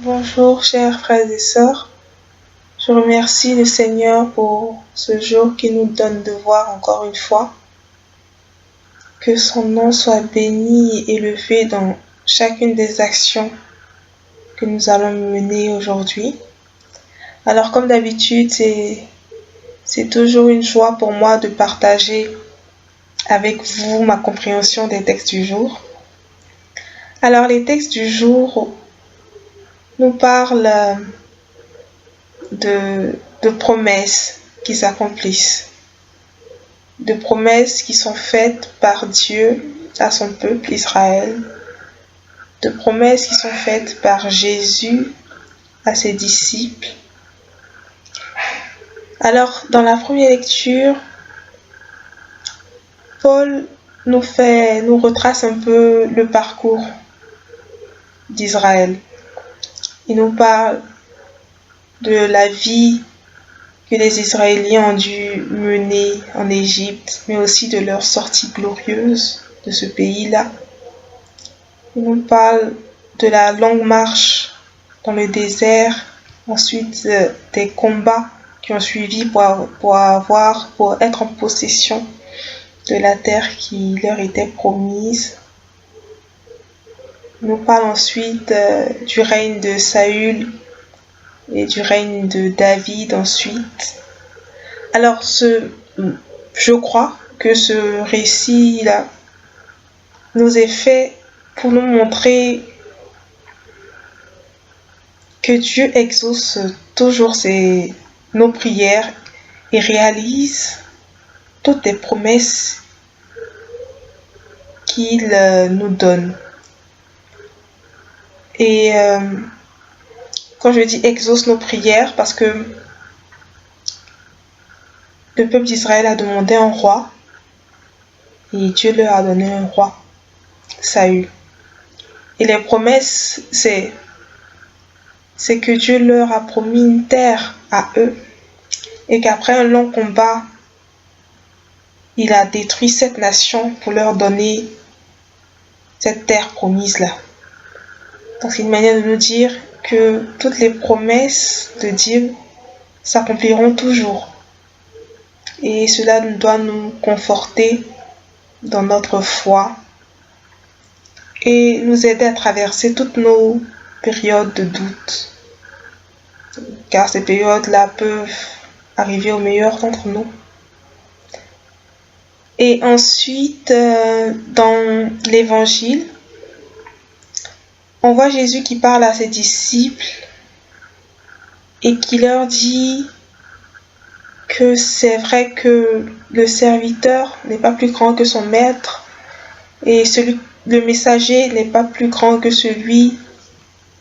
Bonjour chers frères et sœurs, je remercie le Seigneur pour ce jour qu'il nous donne de voir encore une fois. Que son nom soit béni et élevé dans chacune des actions que nous allons mener aujourd'hui. Alors comme d'habitude, c'est toujours une joie pour moi de partager avec vous ma compréhension des textes du jour. Alors les textes du jour nous parlent de promesses qui s'accomplissent, de promesses qui sont faites par Dieu à son peuple Israël, de promesses qui sont faites par Jésus à ses disciples. Alors, dans la première lecture, Paul nous retrace un peu le parcours d'Israël. Il nous parle de la vie que les Israéliens ont dû mener en Égypte, mais aussi de leur sortie glorieuse de ce pays-là. Il nous parle de la longue marche dans le désert, ensuite des combats qui ont suivi pour être en possession de la terre qui leur était promise. Il nous parle ensuite du règne de Saül et du règne de David ensuite. Alors, je crois que ce récit-là nous est fait pour nous montrer que Dieu exauce toujours nos prières et réalise toutes les promesses qu'il nous donne. Et quand je dis exauce nos prières, parce que le peuple d'Israël a demandé un roi et Dieu leur a donné un roi, Saül. Et les promesses, c'est que Dieu leur a promis une terre à eux et qu'après un long combat, il a détruit cette nation pour leur donner cette terre promise-là. Donc c'est une manière de nous dire que toutes les promesses de Dieu s'accompliront toujours. Et cela doit nous conforter dans notre foi et nous aider à traverser toutes nos périodes de doute. Car ces périodes-là peuvent arriver au meilleur d'entre nous. Et ensuite, dans l'évangile, on voit Jésus qui parle à ses disciples et qui leur dit que c'est vrai que le serviteur n'est pas plus grand que son maître et le messager n'est pas plus grand que celui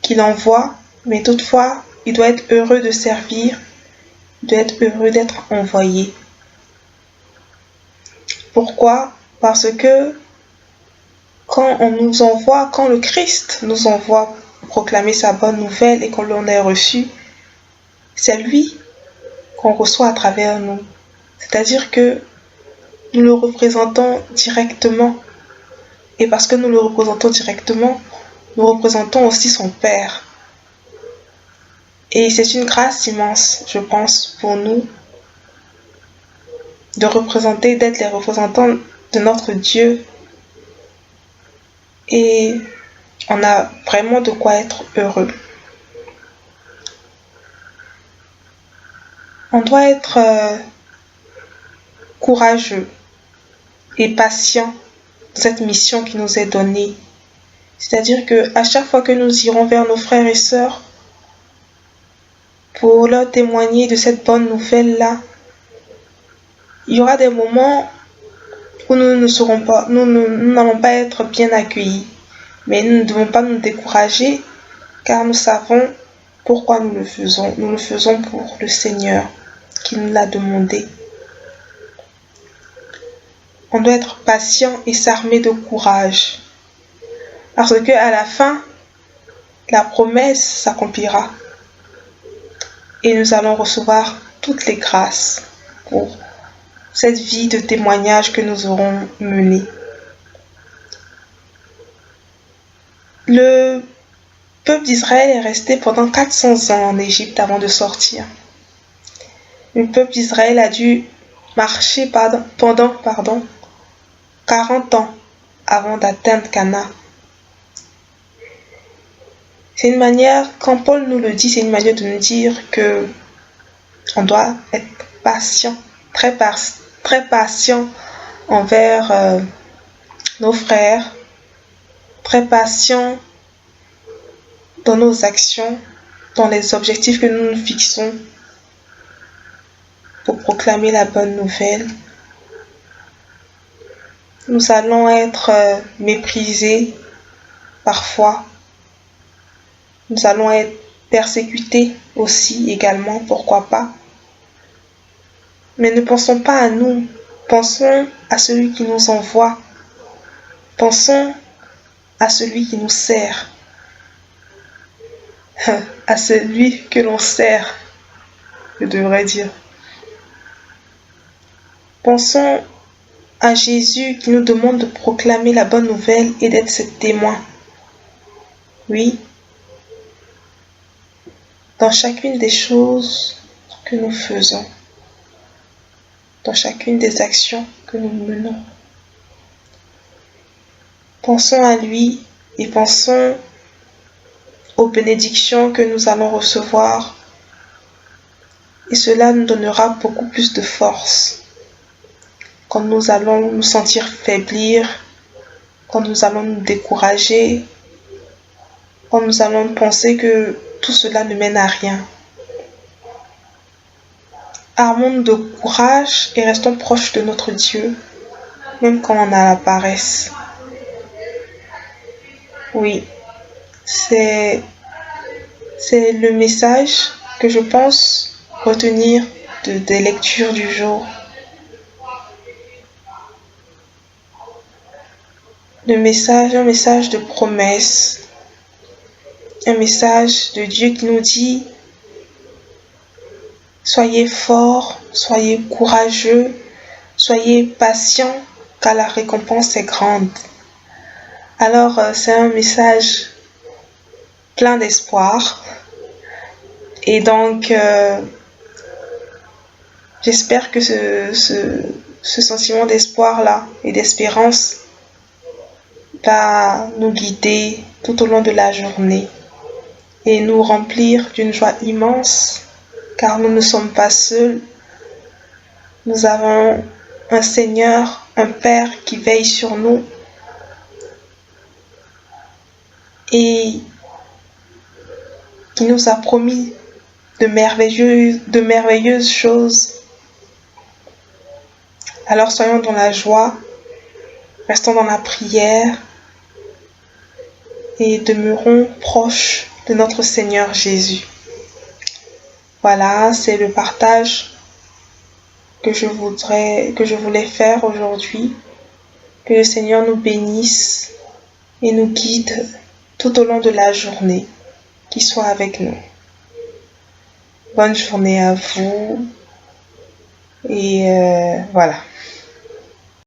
qui l'envoie, mais toutefois, il doit être heureux de servir, il doit être heureux d'être envoyé. Pourquoi? Parce que quand le Christ nous envoie proclamer sa bonne nouvelle et qu'on l'en ait reçu, c'est lui qu'on reçoit à travers nous. C'est-à-dire que nous le représentons directement. Et parce que nous le représentons directement, nous représentons aussi son Père. Et c'est une grâce immense, je pense, pour nous, d'être les représentants de notre Dieu. Et on a vraiment de quoi être heureux. On doit être courageux et patient dans cette mission qui nous est donnée. C'est-à-dire qu'à chaque fois que nous irons vers nos frères et sœurs pour leur témoigner de cette bonne nouvelle-là, il y aura des moments où nous n'allons pas être bien accueillis. Mais nous ne devons pas nous décourager car nous savons pourquoi nous le faisons. Nous le faisons pour le Seigneur qui nous l'a demandé. On doit être patient et s'armer de courage. Parce que à la fin, la promesse s'accomplira. Et nous allons recevoir toutes les grâces pour cette vie de témoignage que nous aurons menée. Le peuple d'Israël est resté pendant 400 ans en Égypte avant de sortir. Le peuple d'Israël a dû marcher pendant 40 ans avant d'atteindre Canaan. C'est une manière, quand Paul nous le dit, c'est une manière de nous dire que on doit être patient, très patient envers nos frères, très patient dans nos actions, dans les objectifs que nous nous fixons pour proclamer la bonne nouvelle. Nous allons être méprisés parfois. Nous allons être persécutés aussi également, pourquoi pas. Mais ne pensons pas à nous, pensons à celui qui nous envoie. Pensons à celui qui nous sert. À celui que l'on sert, je devrais dire. Pensons à Jésus qui nous demande de proclamer la bonne nouvelle et d'être ses témoins. Oui, dans chacune des choses que nous faisons, dans chacune des actions que nous menons. Pensons à lui et pensons aux bénédictions que nous allons recevoir et cela nous donnera beaucoup plus de force quand nous allons nous sentir faiblir, quand nous allons nous décourager, quand nous allons penser que tout cela ne mène à rien. Armons-nous de courage et restons proches de notre Dieu, même quand on a la paresse. Oui, c'est le message que je pense retenir des lectures du jour. Un message de promesse, un message de Dieu qui nous dit soyez forts, soyez courageux, soyez patients, car la récompense est grande. Alors, c'est un message plein d'espoir. Et donc, j'espère que ce sentiment d'espoir-là et d'espérance va nous guider tout au long de la journée et nous remplir d'une joie immense, car nous ne sommes pas seuls. Nous avons un Seigneur, un Père qui veille sur nous et qui nous a promis de merveilleuses choses. Alors soyons dans la joie, restons dans la prière et demeurons proches de notre Seigneur Jésus. Voilà, c'est le partage que je voulais faire aujourd'hui. Que le Seigneur nous bénisse et nous guide tout au long de la journée. Qu'il soit avec nous. Bonne journée à vous. Et voilà.